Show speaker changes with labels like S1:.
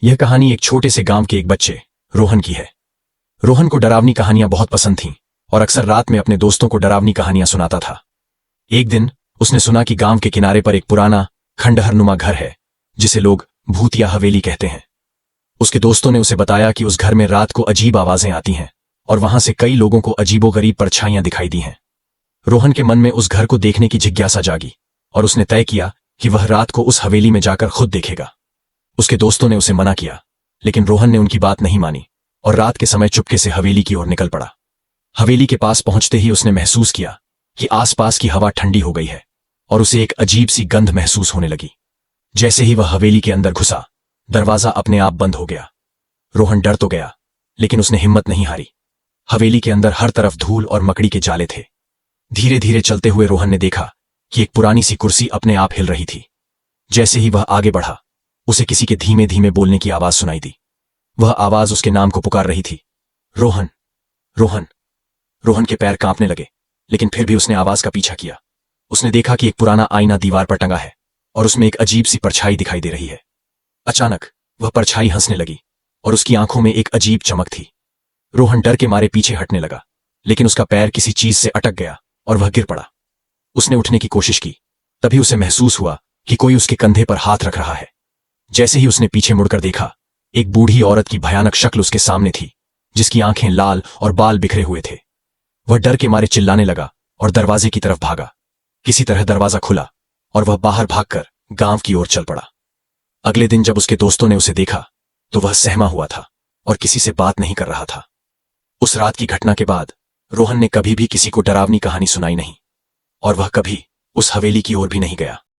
S1: यह कहानी एक छोटे से गांव के एक बच्चे रोहन की है। रोहन को डरावनी कहानियां बहुत पसंद थीं और अक्सर रात में अपने दोस्तों को डरावनी कहानियां सुनाता था। एक दिन उसने सुना कि गांव के किनारे पर एक पुराना खंडहरनुमा घर है जिसे लोग भूत या हवेली कहते हैं। उसके दोस्तों ने उसे बताया कि उस घर में रात को अजीब आवाजें आती हैं और वहां से कई लोगों को अजीबोगरीब परछाइयां दिखाई दी हैं। रोहन के मन में उस घर को देखने की जिज्ञासा जागी और उसने तय किया कि वह रात को उस हवेली में जाकर खुद देखेगा। उसके दोस्तों ने उसे मना किया, लेकिन रोहन ने उनकी बात नहीं मानी और रात के समय चुपके से हवेली की ओर निकल पड़ा। हवेली के पास पहुंचते ही उसने महसूस किया कि आसपास की हवा ठंडी हो गई है और उसे एक अजीब सी गंध महसूस होने लगी। जैसे ही वह हवेली के अंदर घुसा, दरवाजा अपने आप बंद हो गया। रोहन डर तो गया, लेकिन उसने हिम्मत नहीं हारी। हवेली के अंदर हर तरफ धूल और मकड़ी के जाले थे। धीरे धीरे चलते हुए रोहन ने देखा कि एक पुरानी सी कुर्सी अपने आप हिल रही थी। जैसे ही वह आगे बढ़ा, उसे किसी के धीमे धीमे बोलने की आवाज सुनाई दी। वह आवाज उसके नाम को पुकार रही थी, रोहन, रोहन। रोहन के पैर कांपने लगे, लेकिन फिर भी उसने आवाज का पीछा किया। उसने देखा कि एक पुराना आईना दीवार पर टंगा है और उसमें एक अजीब सी परछाई दिखाई दे रही है। अचानक वह परछाई हंसने लगी और उसकी आंखों में एक अजीब चमक थी। रोहन डर के मारे पीछे हटने लगा, लेकिन उसका पैर किसी चीज से अटक गया और वह गिर पड़ा। उसने उठने की कोशिश की, तभी उसे महसूस हुआ कि कोई उसके कंधे पर हाथ रख रहा है। जैसे ही उसने पीछे मुड़कर देखा, एक बूढ़ी औरत की भयानक शक्ल उसके सामने थी, जिसकी आंखें लाल और बाल बिखरे हुए थे। वह डर के मारे चिल्लाने लगा और दरवाजे की तरफ भागा। किसी तरह दरवाजा खुला और वह बाहर भागकर गांव की ओर चल पड़ा। अगले दिन जब उसके दोस्तों ने उसे देखा, तो वह सहमा हुआ था और किसी से बात नहीं कर रहा था। उस रात की घटना के बाद रोहन ने कभी भी किसी को डरावनी कहानी सुनाई नहीं और वह कभी उस हवेली की ओर भी नहीं गया।